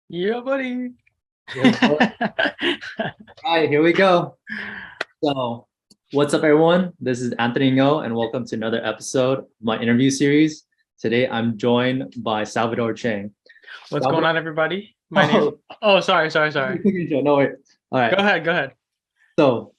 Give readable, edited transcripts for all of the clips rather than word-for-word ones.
Yeah, buddy. Yes, sir. All right, here we go. So, what's up, everyone? This is Anthony Ngo, and welcome to another episode of my interview series. Today, I'm joined by Salvador Chang. What's going Salvador, on, everybody? My name. oh, Oh, sorry. no wait. All Go right. ahead, go ahead. So,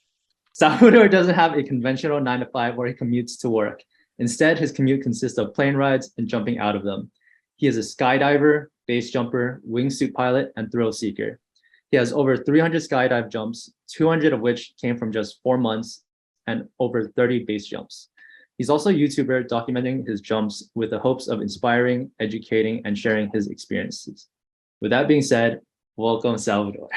Salvador doesn't have a conventional 9 to 5 where he commutes to work. Instead, his commute consists of plane rides and jumping out of them. He is a skydiver, base jumper, wingsuit pilot, and thrill seeker. He has over 300 skydive jumps, 200 of which came from just 4 months, and over 30 base jumps. He's also a YouTuber documenting his jumps with the hopes of inspiring, educating, and sharing his experiences. With that being said, welcome, Salvador.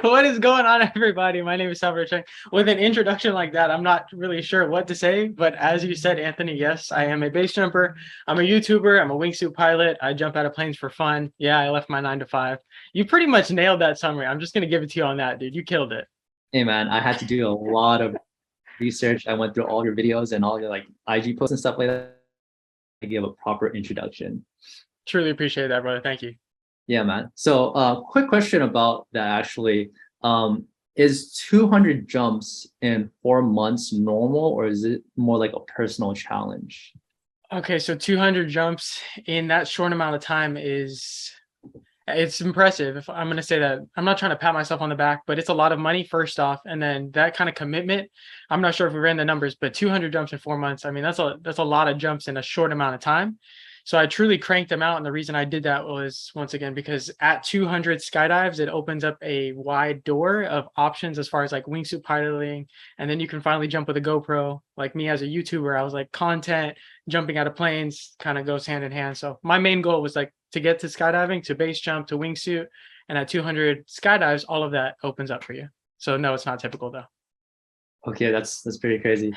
What is going on, everybody? My name is Salvador Chang. With an introduction like that, I'm not really sure what to say, but as you said, Anthony, yes, I am a base jumper. I'm a YouTuber. I'm a wingsuit pilot. I jump out of planes for fun. Yeah, I left my 9 to 5. You pretty much nailed that summary. I'm just gonna give it to you on that, dude. You killed it. Hey man, I had to do a lot of research. I went through all your videos and all your like IG posts and stuff like that to give a proper introduction. Truly appreciate that, brother. Thank you. Yeah, man. So, quick question about that actually. Is 200 jumps in 4 months normal, or is it more like a personal challenge? Okay, so 200 jumps in that short amount of time it's impressive. If I'm going to say that, I'm not trying to pat myself on the back, but it's a lot of money first off, and then that kind of commitment. I'm not sure if we ran the numbers, but 200 jumps in 4 months. I mean, that's a lot of jumps in a short amount of time. So I truly cranked them out, and the reason I did that was once again because at 200 skydives, it opens up a wide door of options as far as like wingsuit piloting, and then you can finally jump with a GoPro. Like me as a YouTuber, I was like content, jumping out of planes kind of goes hand in hand. So my main goal was like to get to skydiving, to base jump, to wingsuit, and at 200 skydives, all of that opens up for you. So no, it's not typical though. Okay, that's pretty crazy.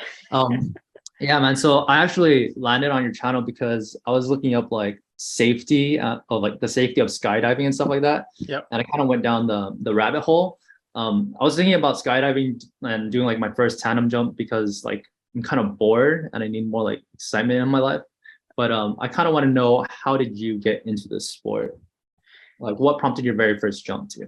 Yeah, man. So I actually landed on your channel because I was looking up like safety of like the safety of skydiving and stuff like that, Yep. and I kind of went down the rabbit hole. I was thinking about skydiving and doing like my first tandem jump because like I'm kind of bored and I need more like excitement in my life. But I kind of want to know, how did you get into this sport? Like, what prompted your very first jump to?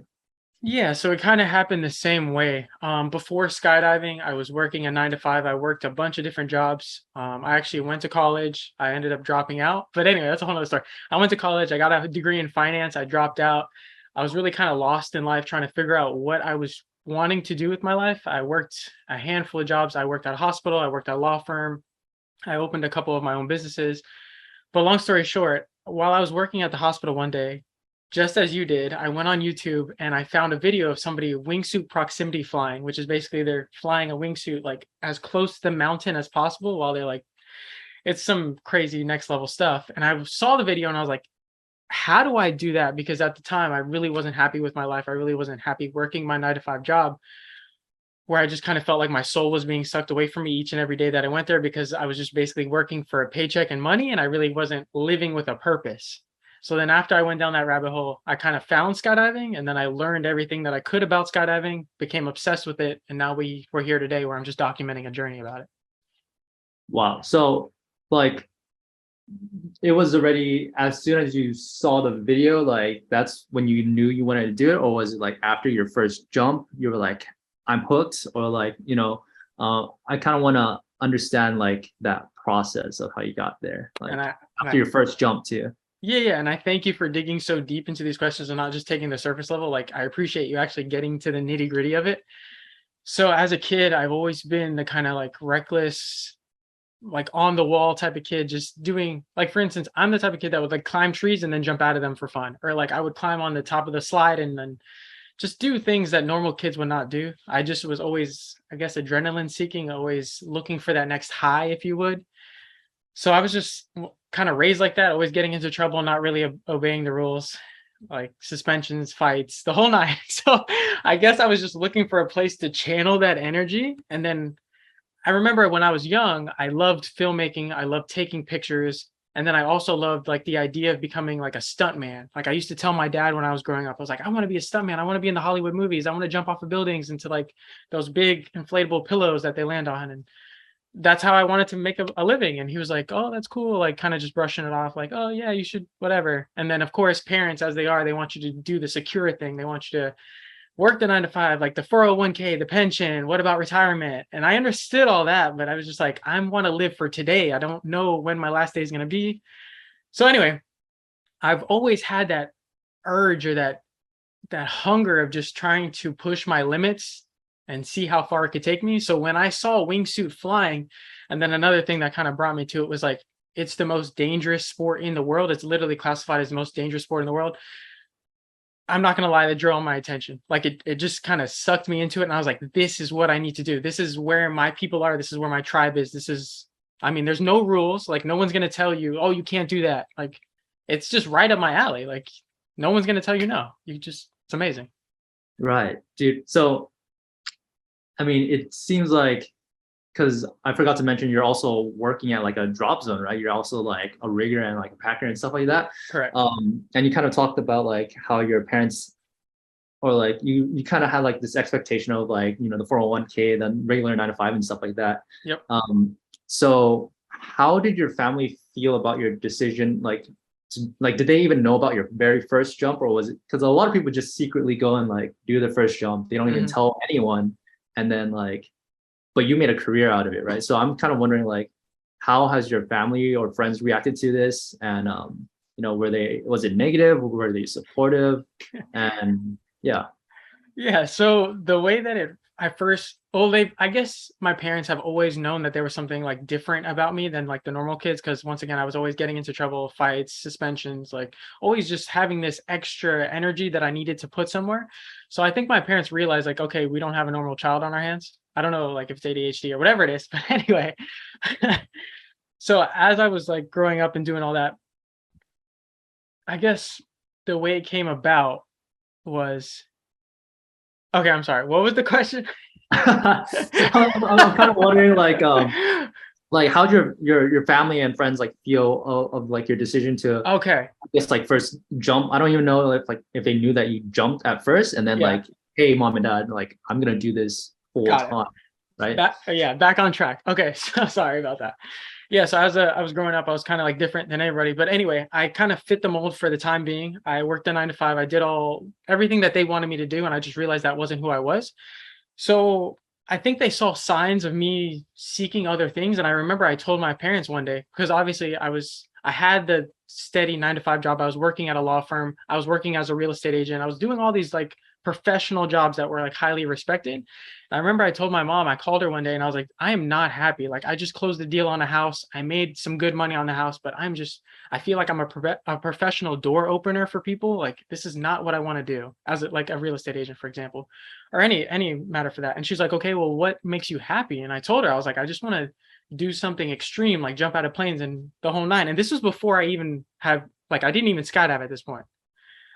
Yeah, so it kind of happened the same way. Before skydiving, I was working a 9 to 5. I worked a bunch of different jobs. I actually went to college. I ended up dropping out. But anyway, that's a whole other story. I went to college. I got a degree in finance. I dropped out. I was really kind of lost in life trying to figure out what I was wanting to do with my life. I worked a handful of jobs. I worked at a hospital. I worked at a law firm. I opened a couple of my own businesses. But long story short, while I was working at the hospital one day, just as you did, I went on YouTube and I found a video of somebody wingsuit proximity flying, which is basically they're flying a wingsuit like as close to the mountain as possible while they're like, it's some crazy next level stuff. And I saw the video and I was like, how do I do that? Because at the time, I really wasn't happy with my life. I really wasn't happy working my 9 to 5 job, where I just kind of felt like my soul was being sucked away from me each and every day that I went there because I was just basically working for a paycheck and money and I really wasn't living with a purpose. So then after I went down that rabbit hole, I kind of found skydiving and then I learned everything that I could about skydiving, became obsessed with it, and now we're here today where I'm just documenting a journey about it. Wow. So, like, it was already as soon as you saw the video, like that's when you knew you wanted to do it, or was it like after your first jump, you were like, I'm hooked, or like, I kind of want to understand like that process of how you got there, And like I and after I your first jump too. yeah, and I thank you for digging so deep into these questions and not just taking the surface level. Like I appreciate you actually getting to the nitty-gritty of it. So as a kid, I've always been the kind of like reckless, like on the wall type of kid, just doing like for instance, I'm the type of kid that would like climb trees and then jump out of them for fun. Or like I would climb on the top of the slide and then just do things that normal kids would not do. I just was always, I guess, adrenaline seeking, always looking for that next high, if you would. So I was just kind of raised like that, always getting into trouble, not really obeying the rules, like suspensions, fights, the whole night. So I guess I was just looking for a place to channel that energy. And then I remember when I was young, I loved filmmaking, I loved taking pictures. And then I also loved like the idea of becoming like a stunt man. Like I used to tell my dad when I was growing up, I was like, I want to be a stunt man. I want to be in the Hollywood movies. I want to jump off of buildings into like those big inflatable pillows that they land on. And that's how I wanted to make a living. And he was like, oh, that's cool. Like kind of just brushing it off like, oh yeah, you should, whatever. And then of course, parents as they are, they want you to do the secure thing. They want you to work the 9 to 5, like the 401k, the pension, what about retirement? And I understood all that, but I was just like, I want to live for today. I don't know when my last day is going to be. So anyway, I've always had that urge or that hunger of just trying to push my limits and see how far it could take me. So when I saw wingsuit flying, and then another thing that kind of brought me to it was like, it's the most dangerous sport in the world. It's literally classified as the most dangerous sport in the world. I'm not gonna lie, that drew all my attention. Like it just kind of sucked me into it. And I was like, this is what I need to do. This is where my people are. This is where my tribe is. This is, I mean, there's no rules. Like no one's gonna tell you, oh, you can't do that. Like it's just right up my alley. Like no one's gonna tell you no. You just, it's amazing. Right, dude. So, I mean, it seems like, because I forgot to mention, you're also working at like a drop zone, right? You're also like a rigger and like a packer and stuff like that. Correct. And you kind of talked about like how your parents, or like you kind of had like this expectation of like, you know, the 401k, the regular 9 to 5 and stuff like that. Yep. So how did your family feel about your decision? Like, did they even know about your very first jump, or was it, because a lot of people just secretly go and like do the first jump, they don't even tell anyone, and then like, but you made a career out of it, right? So I'm kind of wondering like, how has your family or friends reacted to this? And you know, was it negative? Were they supportive? And yeah. Yeah. So the way that I first, well, I guess my parents have always known that there was something like different about me than like the normal kids. Cause once again, I was always getting into trouble, fights, suspensions, like always just having this extra energy that I needed to put somewhere. So I think my parents realized like, okay, we don't have a normal child on our hands. I don't know, like if it's ADHD or whatever it is, but anyway. So as I was like growing up and doing all that, I guess the way it came about was, okay, I'm sorry. What was the question? I'm kind of wondering like how'd your family and friends like feel of like your decision to, Okay. I guess, like first jump. I don't even know if they knew that you jumped at first, and then Yeah. like, hey, mom and dad, like I'm gonna do this full Got it. time, right? Back on track. Okay, so sorry about that. Yeah, so as I was growing up, I was kind of like different than everybody. But anyway, I kind of fit the mold for the time being. I worked a 9 to 5. I did everything that they wanted me to do, and I just realized that wasn't who I was. So I think they saw signs of me seeking other things. And I remember I told my parents one day, because obviously I had the steady 9 to 5 job. I was working at a law firm. I was working as a real estate agent. I was doing all these like professional jobs that were like highly respected. And I remember I told my mom, I called her one day and I was like, I am not happy. Like I just closed the deal on a house. I made some good money on the house, but I feel like I'm a professional door opener for people. Like this is not what I want to do as like a real estate agent, for example, or any matter for that. And she's like, okay, well, what makes you happy? And I told her, I was like, I just want to do something extreme, like jump out of planes and the whole nine. And this was before I even I didn't even skydive at this point.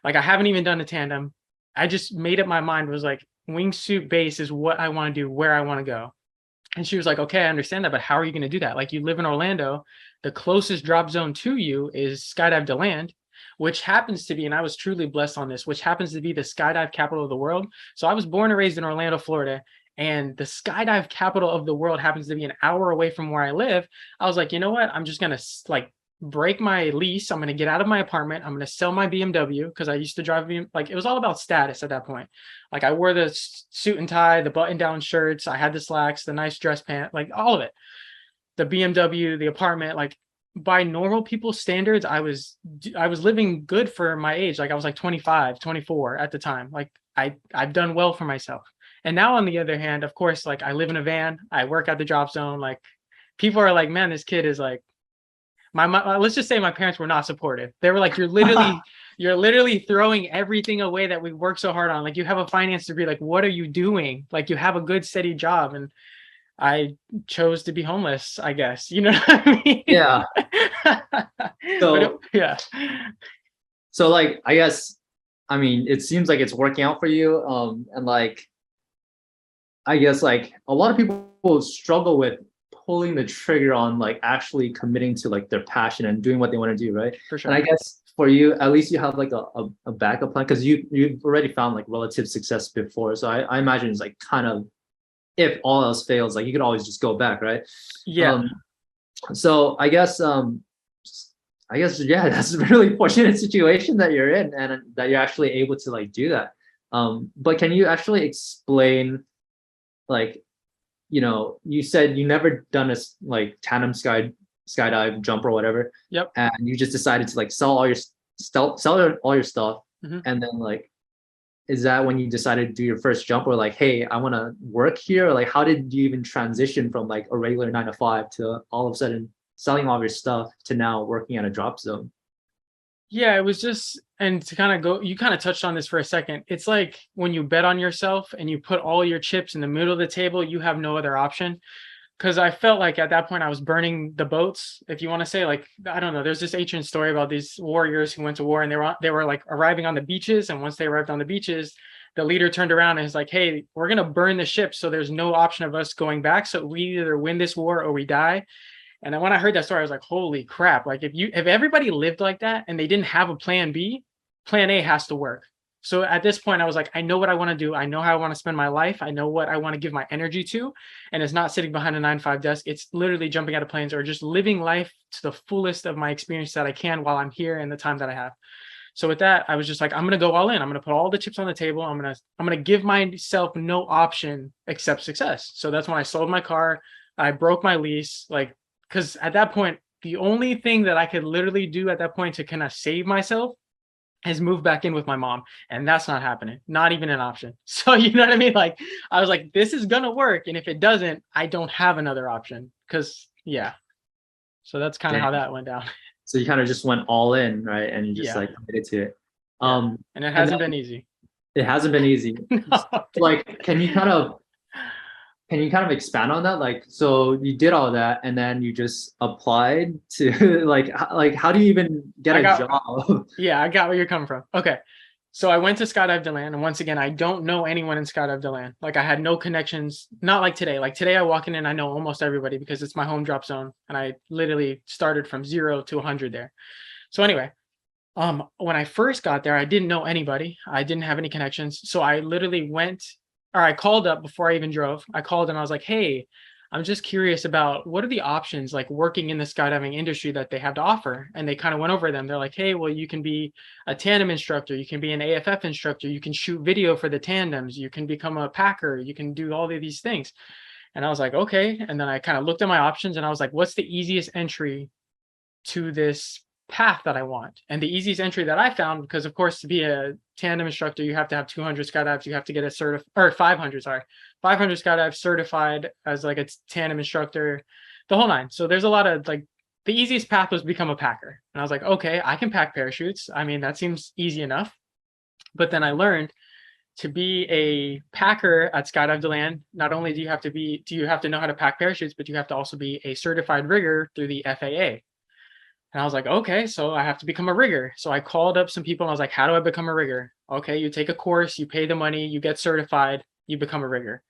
Like I haven't even done a tandem. I just made up my mind, was like, wingsuit base is what I want to do, where I want to go. And she was like, okay, I understand that, but how are you going to do that? Like you live in Orlando, the closest drop zone to you is Skydive DeLand, which happens to be, and I was truly blessed on this, which happens to be the skydive capital of the world. So I was born and raised in Orlando, Florida, and the skydive capital of the world happens to be an hour away from where I live. I was like, you know what? I'm just going to like break my lease. I'm going to get out of my apartment. I'm going to sell my BMW, because I used to drive, like it was all about status at that point. Like I wore the suit and tie, the button down shirts. I had the slacks, the nice dress pant, like all of it, the BMW, the apartment, like by normal people's standards, I was living good for my age. Like I was like 25, 24 at the time. Like I've done well for myself. And now on the other hand, of course, like I live in a van, I work at the drop zone. Like people are like, man, this kid is like, let's just say my parents were not supportive. They were like, you're literally throwing everything away that we worked so hard on. Like you have a finance degree. Like, what are you doing? Like you have a good steady job. And I chose to be homeless, I guess. You know what I mean? Yeah. Yeah. So like, I guess, I mean, it seems like it's working out for you. And like, I guess like a lot of people struggle with pulling the trigger on like actually committing to like their passion and doing what they want to do, right? For sure. And I guess for you, at least you have like a backup plan, because you've already found like relative success before. So I imagine it's like kind of if all else fails, like you could always just go back, right? Yeah. Um, so I guess yeah, that's a really fortunate situation that you're in, and that you're actually able to like do that. But can you actually explain, like, you said you never done a like tandem skydive jump or whatever, Yep. and you just decided to like sell all your sell all your stuff, Mhm. and then like, is that when you decided to do your first jump, or like, hey, I want to work here? Or like, how did you even transition from like a regular 9 to 5 to all of a sudden selling all of your stuff to now working at a drop zone? Yeah, it was just, and to kind of go, you kind of touched on this for a second. It's like when you bet on yourself and you put all your chips in the middle of the table, you have no other option. Because I felt like at that point I was burning the boats, if you want to say. Like, I don't know, there's this ancient story about these warriors who went to war, and they were like arriving on the beaches, and once they arrived on the beaches, the leader turned around and was like, hey, we're going to burn the ship, so there's no option of us going back, so we either win this war or we die. And then when I heard that story, I was like, holy crap. Like, if everybody lived like that and they didn't have a plan B, plan A has to work. So at this point, I was like, I know what I want to do. I know how I want to spend my life. I know what I want to give my energy to. And it's not sitting behind a 9 to 5 desk. It's literally jumping out of planes or just living life to the fullest of my experience that I can while I'm here and the time that I have. So with that, I was just like, I'm gonna go all in. I'm gonna put all the chips on the table. I'm gonna give myself no option except success. So that's when I sold my car. I broke my lease, like, because at that point, the only thing that I could literally do at that point to kind of save myself is move back in with my mom, and that's not happening. Not even an option. So you know what I mean? Like, I was like, this is gonna work, and if it doesn't, I don't have another option. Because yeah, so that's kind of how Dang. that went down. So you kind of just went all in, right? And you just Yeah, like committed to it. yeah, and it And hasn't been then easy. it hasn't been easy. No. Like, can you kind of expand on that? Like, so you did all that, and then you just applied to like how do you even get I a got job? Yeah, I got where you're coming from. Okay. So I went to Skydive DeLand, and once again, I don't know anyone in Skydive DeLand. Like, I had no connections, not like today. Like today I walk in and I know almost everybody because it's my home drop zone, and I literally started from 0 to 100 there. So anyway, when I first got there, I didn't know anybody. I didn't have any connections. So I literally went, or I called up before I even drove. I called and I was like, hey, I'm just curious about what are the options like working in the skydiving industry that they have to offer. And they kind of went over them. They're like, hey, well, you can be a tandem instructor, you can be an AFF instructor, you can shoot video for the tandems, you can become a packer, you can do all of these things. And I was like, okay. And then I kind of looked at my options and I was like, what's the easiest entry to this path that I want? And the easiest entry that I found, because of course, to be a tandem instructor, you have to have 200 skydives, you have to get a 500, sorry, 500 skydives certified as like a tandem instructor, the whole nine. So there's a lot of like, the easiest path was become a packer. And I was like, okay, I can pack parachutes. I mean, that seems easy enough. But then I learned to be a packer at Skydive DeLand, not only do you have to know how to pack parachutes, but you have to also be a certified rigger through the FAA. And I was like, okay, so I have to become a rigger. So I called up some people and I was like, how do I become a rigger? Okay, you take a course, you pay the money, you get certified, you become a rigger.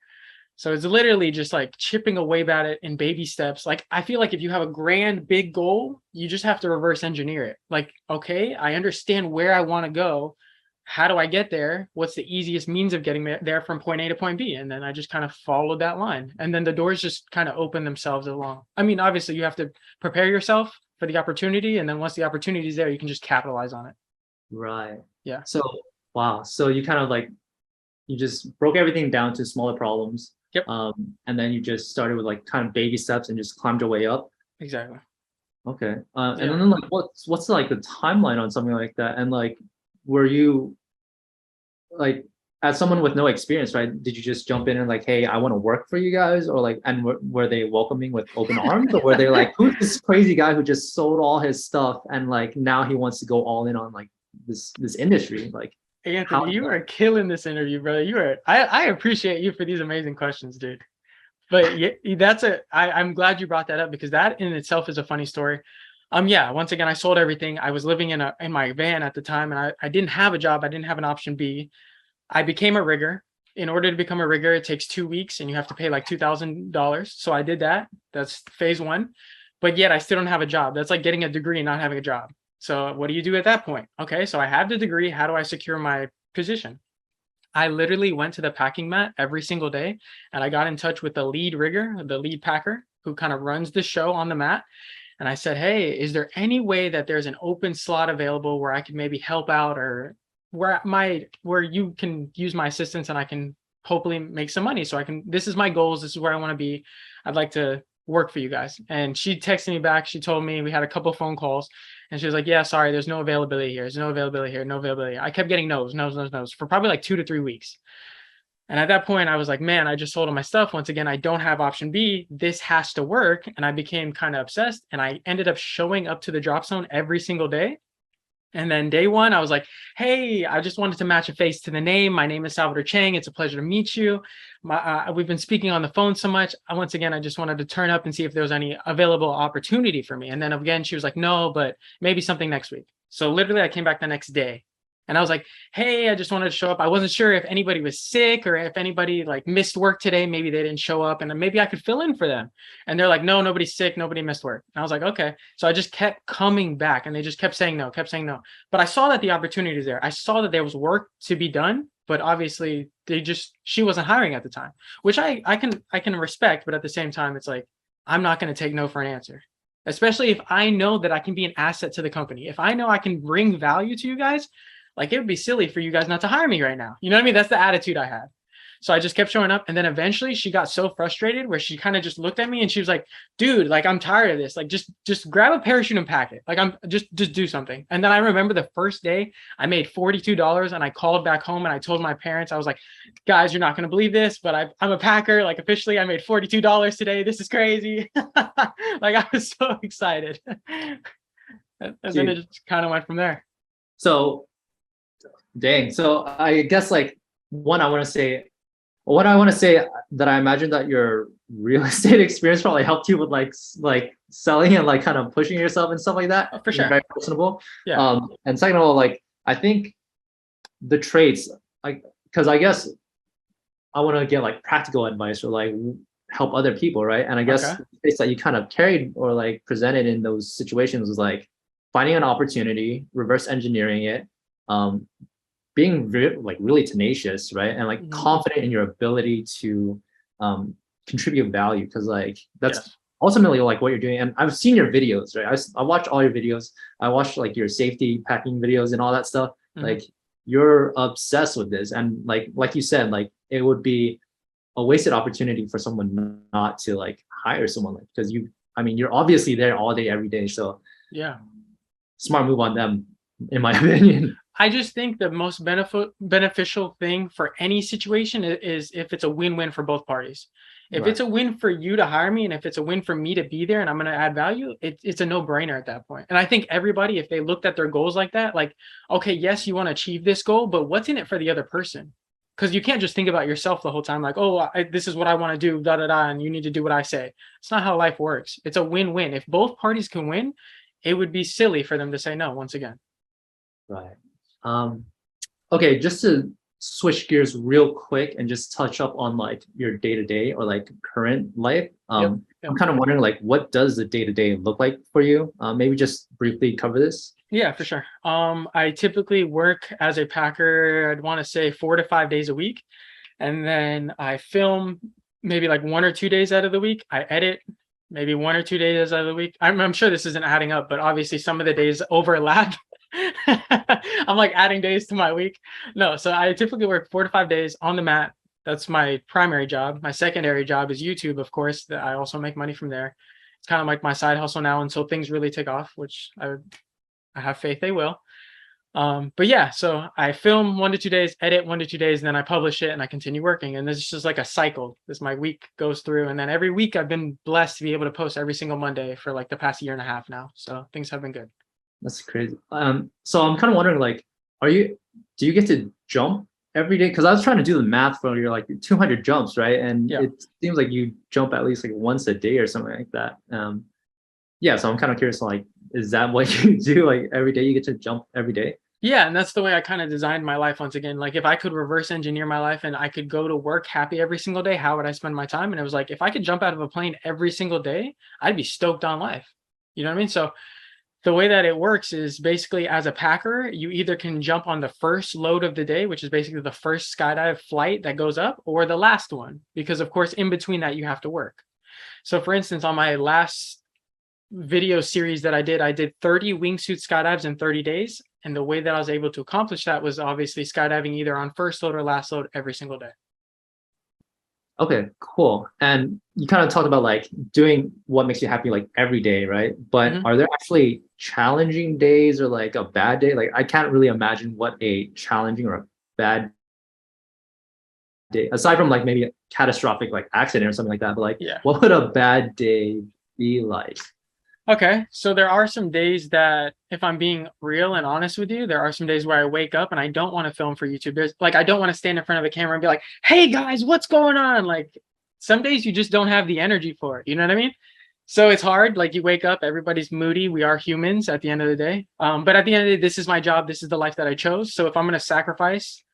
So it's literally just like chipping away at it in baby steps. Like, I feel like if you have a grand big goal, you just have to reverse engineer it. Like, okay, I understand where I want to go. How do I get there? What's the easiest means of getting there from point A to point B? And then I just kind of followed that line. And then the doors just kind of open themselves along. I mean, obviously you have to prepare yourself for the opportunity. And then once the opportunity is there, you can just capitalize on it. Right. Yeah. So wow. So you kind of like, you just broke everything down to smaller problems. Yep. And then you just started with like kind of baby steps and just climbed your way up. Exactly. Okay. And Yeah. then like what's like the timeline on something like that? And like, were you like, as someone with no experience, right? Did you just jump in and like, hey, I want to work for you guys? Or like, and were they welcoming with open arms? Or were they like, who's this crazy guy who just sold all his stuff and like now he wants to go all in on like this industry? Like, how? Anthony, you are killing this interview, brother. I appreciate you for these amazing questions, dude. But yeah, I'm glad you brought that up because that in itself is a funny story. Yeah, once again, I sold everything. I was living in my van at the time, and I didn't have a job. I didn't have an option B. I became a rigger. In order to become a rigger, it takes 2 weeks and you have to pay like $2,000. So I did that. That's phase one. But yet I still don't have a job. That's like getting a degree and not having a job. So what do you do at that point? Okay, so I have the degree. How do I secure my position? I literally went to the packing mat every single day and I got in touch with the lead rigger, the lead packer who kind of runs the show on the mat. And I said, hey, is there any way that there's an open slot available where I could maybe help out, or where you can use my assistance and I can hopefully make some money so I can, this is my goals, this is where I want to be. I'd like to work for you guys. And she texted me back. She told me, we had a couple of phone calls and she was like, yeah, sorry, there's no availability here. There's no availability here. No availability. I kept getting no's for probably like 2 to 3 weeks. And at that point, I was like, man, I just sold all my stuff. Once again, I don't have option B. This has to work. And I became kind of obsessed. And I ended up showing up to the drop zone every single day. And then day one, I was like, hey, I just wanted to match a face to the name. My name is Salvador Chang. It's a pleasure to meet you. We've been speaking on the phone so much. Once again, I just wanted to turn up and see if there was any available opportunity for me. And then again, she was like, no, but maybe something next week. So literally I came back the next day. And I was like, hey, I just wanted to show up. I wasn't sure if anybody was sick or if anybody like missed work today. Maybe they didn't show up and then maybe I could fill in for them. And they're like, no, nobody's sick. Nobody missed work. And I was like, okay. So I just kept coming back and they just kept saying no, kept saying no. But I saw that the opportunity was there. I saw that there was work to be done, but obviously she wasn't hiring at the time, which I can respect. But at the same time, it's like, I'm not going to take no for an answer, especially if I know that I can be an asset to the company. If I know I can bring value to you guys, like it would be silly for you guys not to hire me right now. You know what I mean? That's the attitude I had. So I just kept showing up. And then eventually she got so frustrated where she kind of just looked at me and she was like, dude, like, I'm tired of this. Like, just grab a parachute and pack it. Like, I'm just do something. And then I remember the first day I made $42 and I called back home and I told my parents, I was like, guys, you're not going to believe this, but I'm a packer. Like officially I made $42 today. This is crazy. Like I was so excited. And then it just kind of went from there. So dang. So I guess like what I want to say that I imagine that your real estate experience probably helped you with like selling and like kind of pushing yourself and stuff like that. Oh, for sure. Very personable. Yeah. And second of all, like I think the traits, like, because I guess I want to get like practical advice or like help other people, right? And I guess the traits that you kind of carried or like presented in those situations was like finding an opportunity, reverse engineering it, being really tenacious, right? And like confident in your ability to contribute value, because like that's ultimately like what you're doing. And I've seen your videos, right? I watch all your videos. I watched like your safety packing videos and all that stuff. Like you're obsessed with this, and like you said, like it would be a wasted opportunity for someone not to like hire someone, like, because you're obviously there all day every day. So yeah, smart move on them, in my opinion. I just think the most beneficial thing for any situation is if it's a win-win for both parties. If it's a win for you to hire me and if it's a win for me to be there and I'm going to add value, it's a no-brainer at that point. And I think everybody, if they looked at their goals like that, like, okay, yes, you want to achieve this goal, but what's in it for the other person? Because you can't just think about yourself the whole time, like, oh, this is what I want to do, and you need to do what I say. It's not how life works. It's a win-win. If both parties can win, it would be silly for them to say no once again. Right. Okay, just to switch gears real quick and just touch up on like your day-to-day or like current life. I'm kind of wondering like what does the day-to-day look like for you? Maybe just briefly cover this. Yeah, for sure. I typically work as a packer, I'd want to say 4 to 5 days a week. And then I film maybe like 1 or 2 days out of the week. I edit maybe 1 or 2 days out of the week. I'm sure this isn't adding up, but obviously some of the days overlap. I'm like adding days to my week. No, so I typically work 4 to 5 days on the mat. That's my primary job. My secondary job is YouTube, of course, that I also make money from there. It's kind of like my side hustle now until things really take off, which I have faith they will. But yeah, so I film 1 to 2 days, edit 1 to 2 days, and then I publish it and I continue working. And this is just like a cycle. My week goes through, and then every week I've been blessed to be able to post every single Monday for like the past 1.5 years now. So things have been good. That's crazy. So I'm kind of wondering, like, do you get to jump every day? Because I was trying to do the math for your 200 jumps, right? And it seems like you jump at least like once a day or something like that. So I'm kind of curious, like, is that what you do? Like every day you get to jump every day? Yeah, and that's the way I kind of designed my life once again. Like if I could reverse engineer my life and I could go to work happy every single day, how would I spend my time? And it was like, if I could jump out of a plane every single day, I'd be stoked on life. You know what I mean? So the way that it works is basically as a packer, you either can jump on the first load of the day, which is basically the first skydive flight that goes up, or the last one, because of course, in between that, you have to work. So for instance, on my last video series that I did 30 wingsuit skydives in 30 days. And the way that I was able to accomplish that was obviously skydiving either on first load or last load every single day. Okay, cool. And you kind of talked about like doing what makes you happy like every day, right? But Mhm. are there actually challenging days or like a bad day? Like I can't really imagine what a challenging or a bad day, aside from like maybe a catastrophic like accident or something like that, but like Yeah. what would a bad day be like? Okay. So there are some days that, if I'm being real and honest with you, there are some days where I wake up and I don't want to film for YouTube. There's like, I don't want to stand in front of a camera and be like, hey guys, what's going on? Like, some days you just don't have the energy for it. You know what I mean? So it's hard. Like, you wake up, everybody's moody. We are humans at the end of the day. But at the end of the day, this is my job. This is the life that I chose. So if I'm going to sacrifice,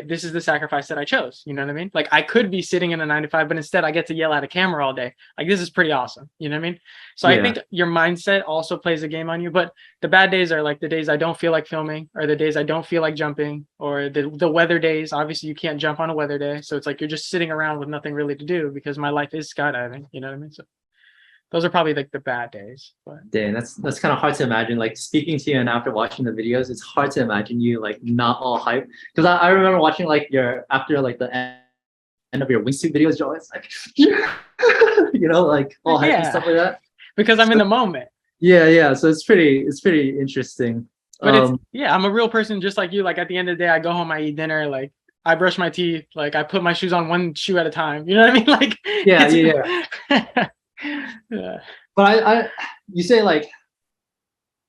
this is the sacrifice that I chose. You know what I mean? Like, I could be sitting in a 9 to 5, but instead I get to yell at a camera all day. Like, this is pretty awesome. You know what I mean? So I Yeah. think your mindset also plays a game on you. But the bad days are like the days I don't feel like filming, or the days I don't feel like jumping, or the weather days. Obviously, you can't jump on a weather day. So it's like you're just sitting around with nothing really to do, because my life is skydiving. You know what I mean? So those are probably like the bad days. But Dang, that's kind of hard to imagine. Like speaking to you and after watching the videos, it's hard to imagine you like not all hype. Because I remember watching like your after like the end of your wingsuit videos, you're always like, you know, like all hype and yeah, stuff like that. because I'm in the moment. Yeah. So it's pretty interesting. But it's, Um, yeah, I'm a real person just like you. Like, at the end of the day, I go home, I eat dinner, like I brush my teeth, like I put my shoes on one shoe at a time. You know what I mean? Like, yeah. yeah. But you say like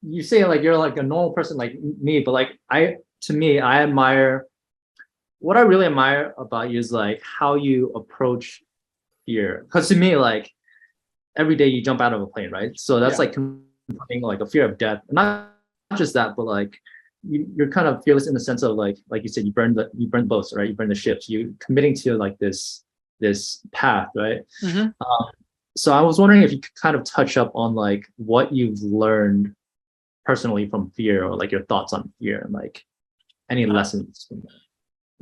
you're like a normal person like me, but like to me, I admire what I really admire about you is like how you approach fear. Because to me, like every day you jump out of a plane, right? So that's Yeah. like confronting like a fear of death. Not just that, but like you're kind of fearless in the sense of like you said, you burn boats, right? You burn the ships. You committing to like this path, right? Mhm. So I was wondering if you could kind of touch up on like what you've learned personally from fear, or like your thoughts on fear, and like any Uh, lessons from that.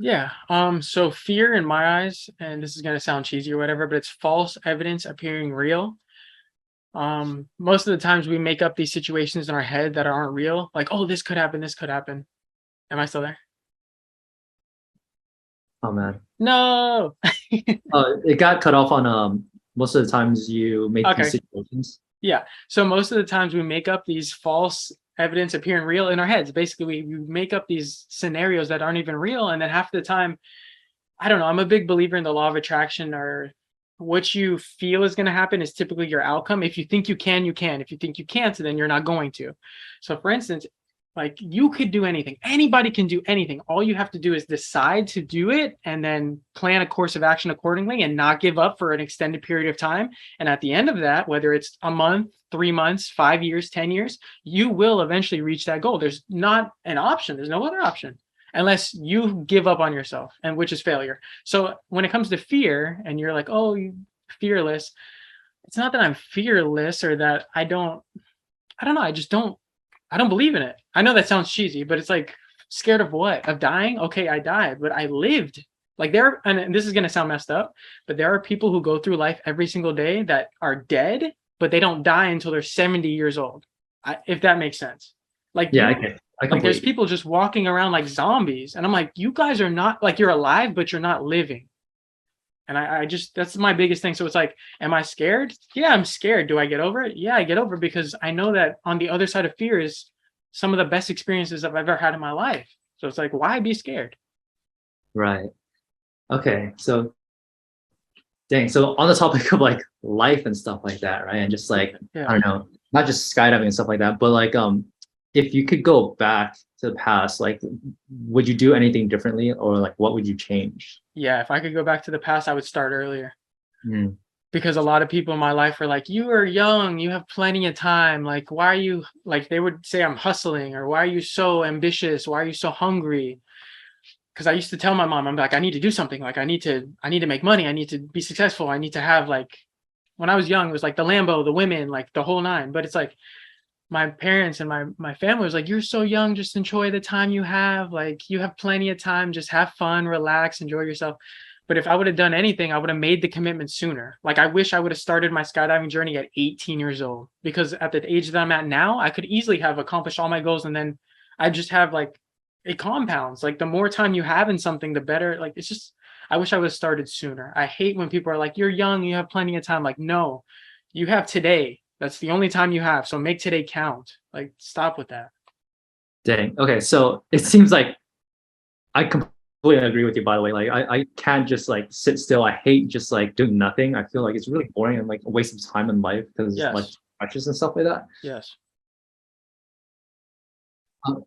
yeah. So fear in my eyes, and this is gonna sound cheesy or whatever, but it's false evidence appearing real. Most of the times we make up these situations in our head that aren't real. Like, oh, this could happen, this could happen. Am I still there? Oh man. No. It got cut off on most of the times you made these Okay. situations. Yeah. So most of the times we make up these false evidence appearing real in our heads. Basically, we make up these scenarios that aren't even real. And then half the time, I don't know, I'm a big believer in the law of attraction, or what you feel is going to happen is typically your outcome. If you think you can, you can. If you think you can't, then you're not going to. So for instance, like, you could do anything. Anybody can do anything. All you have to do is decide to do it, and then plan a course of action accordingly, and not give up for an extended period of time. And at the end of that, whether it's a month, 3 months, 5 years, 10 years, you will eventually reach that goal. There's not an option. There's no other option, unless you give up on yourself, and which is failure. So when it comes to fear, and you're like, oh, you fearless, it's not that I'm fearless, or that I don't know, I don't believe in it. I know that sounds cheesy, but it's like, scared of what? Of dying? Okay, I died, but I lived. Like, and this is gonna sound messed up, but there are people who go through life every single day that are dead, but they don't die until they're 70 years old. If that makes sense. Like, Yeah, I like, there's completely. people just walking around like zombies, and I'm like, you guys are not, like, you're alive, but you're not living. And I just, that's my biggest thing. So it's like, am I scared? Yeah, I'm scared. Do I get over it? Yeah, I get over it, because I know that on the other side of fear is some of the best experiences I've ever had in my life. So it's like, why be scared? Right. Okay. So dang. So on the topic of like life and stuff like that, right? And just like Yeah. I don't know, not just skydiving and stuff like that, but like if you could go back to the past, like would you do anything differently, or like what would you change? Yeah. If I could go back to the past, I would start earlier, Mm, because a lot of people in my life were like, you are young, you have plenty of time. Like, why are you, like, they would say I'm hustling, or why are you so ambitious? Why are you so hungry? Because I used to tell my mom, I'm like, I need to do something. Like, I need to make money. I need to be successful. I need to have, like, when I was young, it was like the Lambo, the women, like the whole nine. But it's like, my parents and my family was like, "You're so young, just enjoy the time you have. Like, you have plenty of time, just have fun, relax, enjoy yourself." But if I would have done anything, I would have made the commitment sooner. Like, I wish I would have started my skydiving journey at 18 years old, because at the age that I'm at now, I could easily have accomplished all my goals, and then I just have like it compounds. Like, the more time you have in something, the better. Like, it's just I wish I would have started sooner. I hate when people are like, "You're young, you have plenty of time." Like, no, you have today. That's the only time you have. So make today count. Like, stop with that. Dang. Okay, so it seems like I completely agree with you. By the way, like I can't just like sit still. I hate just like doing nothing. I feel like it's really boring and like a waste of time in life because like Yes. precious and stuff like that. Yes.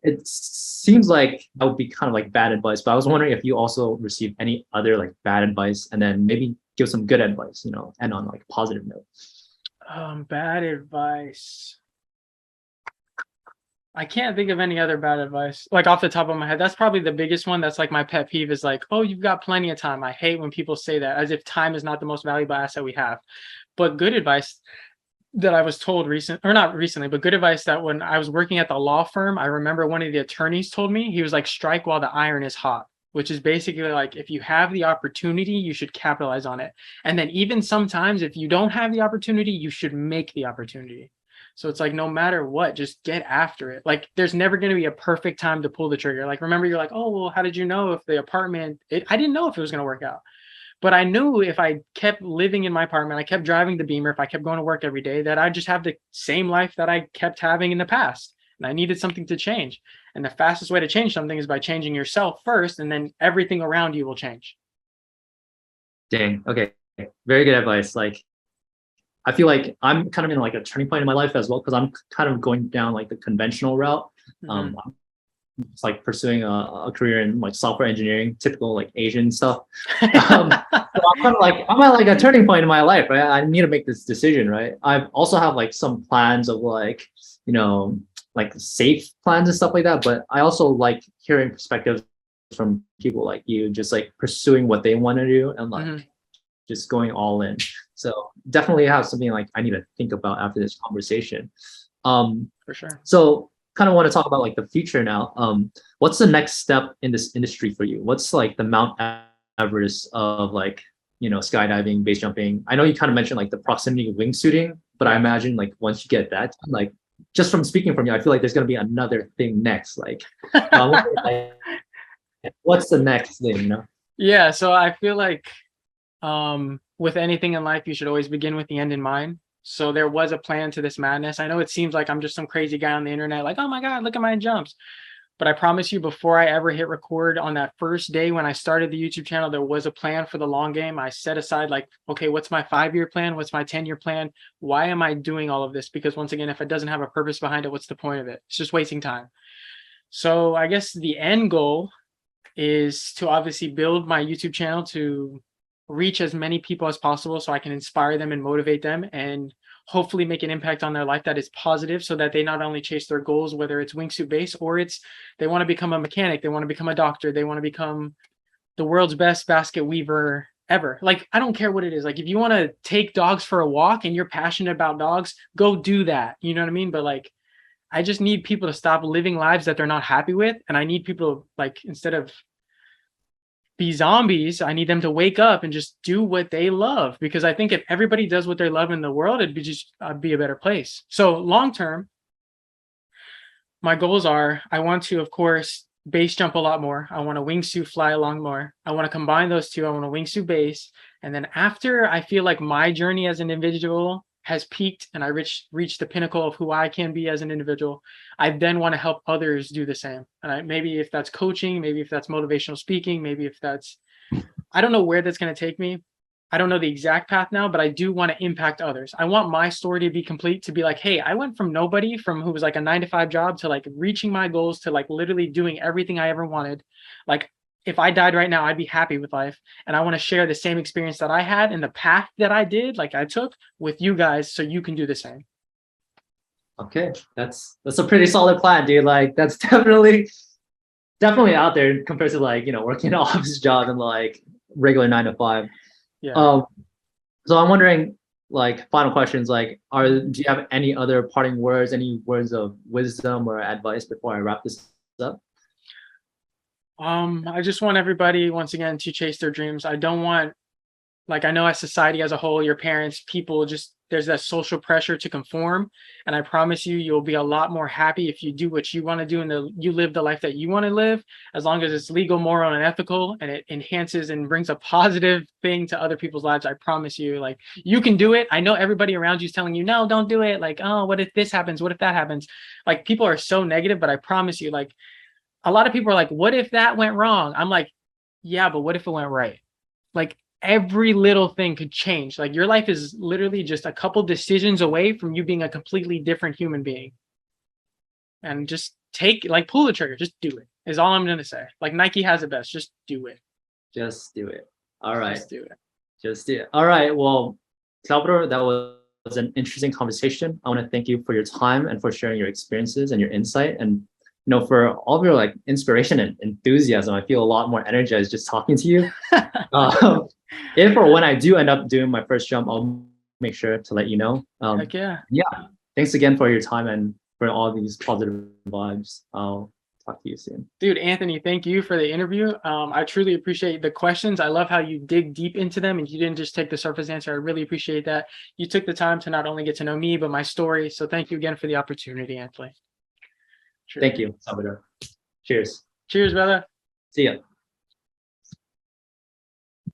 It seems like that would be kind of like bad advice, but I was wondering if you also received any other like bad advice, and then maybe give some good advice, and on like a positive note. Bad advice. I can't think of any other bad advice, like off the top of my head. That's probably the biggest one. That's like my pet peeve is like, "Oh, you've got plenty of time." I hate when people say that as if time is not the most valuable asset we have. But good advice that I was told or not recently, but good advice that when I was working at the law firm, I remember one of the attorneys told me, he was like, "Strike while the iron is hot," which is basically like, if you have the opportunity, you should capitalize on it. And then even sometimes if you don't have the opportunity, you should make the opportunity. So it's like, no matter what, just get after it. Like, there's never going to be a perfect time to pull the trigger. Like, remember, you're like, "Oh, well, how did you know if the apartment, I didn't know if it was going to work out." But I knew if I kept living in my apartment, I kept driving the Beamer, if I kept going to work every day, that I'd just have the same life that I kept having in the past. And I needed something to change. And the fastest way to change something is by changing yourself first, and then everything around you will change. Dang. Okay. Very good advice. Like, I feel like I'm kind of in like a turning point in my life as well because I'm kind of going down like the conventional route. Mhm. It's like pursuing a career in like software engineering, typical like Asian stuff. So I'm kind of like I'm at like a turning point in my life, right? I need to make this decision, right? I also have like some plans of like you know like safe plans and stuff like that, but I also like hearing perspectives from people like you, just like pursuing what they want to do and like Mhm. just going all in. So definitely have something like I need to think about after this conversation. Um, For sure. so kind of want to talk about like the future now. What's the next step in this industry for you? What's like the Mount Everest of like, skydiving, base jumping? I know you kind of mentioned like the proximity of wingsuiting, but I Yeah. imagine like once you get that, like just from speaking from you, I feel like there's gonna be another thing next. Like, so I'm wondering, like, what's the next thing? Yeah. So I feel like with anything in life, you should always begin with the end in mind. So there was a plan to this madness. I know it seems like I'm just some crazy guy on the internet, like, "Oh my God, look at my jumps." But I promise you, before I ever hit record on that first day when I started the YouTube channel, there was a plan for the long game. I set aside, like, okay, what's my 5-year plan? What's my 10-year plan? Why am I doing all of this? Because once again, if it doesn't have a purpose behind it, what's the point of it? It's just wasting time. So I guess the end goal is to obviously build my YouTube channel to reach as many people as possible so I can inspire them and motivate them and hopefully make an impact on their life that is positive so that they not only chase their goals, whether it's wingsuit base or it's they want to become a mechanic, they want to become a doctor, they want to become the world's best basket weaver ever. Like, I don't care what it is. Like, if you want to take dogs for a walk and you're passionate about dogs, go do that. You know what I mean? But like, I just need people to stop living lives that they're not happy with. And I need people to, like, instead of be zombies, I need them to wake up and just do what they love. Because I think if everybody does what they love in the world, it'd be just be a better place. So long term, my goals are I want to, of course, base jump a lot more. I want to wingsuit fly along more. I want to combine those two. I want to wingsuit base. And then after I feel like my journey as an individual has peaked and I reached the pinnacle of who I can be as an individual, I then want to help others do the same. And maybe if that's coaching, maybe if that's motivational speaking, maybe if that's, I don't know where that's going to take me. I don't know the exact path now, but I do want to impact others. I want my story to be complete, to be like, hey, I went from nobody, from who was like a 9 to 5 job, to like reaching my goals, to like literally doing everything I ever wanted. Like, if I died right now, I'd be happy with life. And I want to share the same experience that I had and the path that I did, like I took, with you guys so you can do the same. Okay, that's a pretty solid plan, dude. Like that's definitely out there compared to like working an office job and like regular 9 to 5. Yeah. Um, so I'm wondering, like final questions, like do you have any other parting words, any words of wisdom or advice before I wrap this up? I just want everybody once again to chase their dreams. I don't want, like, I know as society as a whole, your parents, people, just there's that social pressure to conform. And I promise you, you'll be a lot more happy if you do what you want to do and you live the life that you want to live, as long as it's legal, moral, and ethical, and it enhances and brings a positive thing to other people's lives. I promise you, like, you can do it. I know everybody around you is telling you, no, don't do it. Like, oh, what if this happens? What if that happens? Like, people are so negative, but I promise you, like, a lot of people are like, what if that went wrong? I'm like, yeah, but what if it went right? Like, every little thing could change. Like, your life is literally just a couple decisions away from you being a completely different human being. And just pull the trigger, just do it, is all I'm gonna say. Like, Nike has it best, just do it. Just do it. All right. Just do it. Just do it. All right. Well, Salvador, that was an interesting conversation. I want to thank you for your time and for sharing your experiences and your insight. And for all of your like inspiration and enthusiasm, I feel a lot more energized just talking to you. If or when I do end up doing my first jump, I'll make sure to let you know. Heck yeah. Yeah. Thanks again for your time and for all these positive vibes. I'll talk to you soon. Dude, Anthony, thank you for the interview. I truly appreciate the questions. I love how you dig deep into them and you didn't just take the surface answer. I really appreciate that. You took the time to not only get to know me, but my story. So thank you again for the opportunity, Anthony. Thank you, Salvador. Cheers. Cheers, brother. See ya.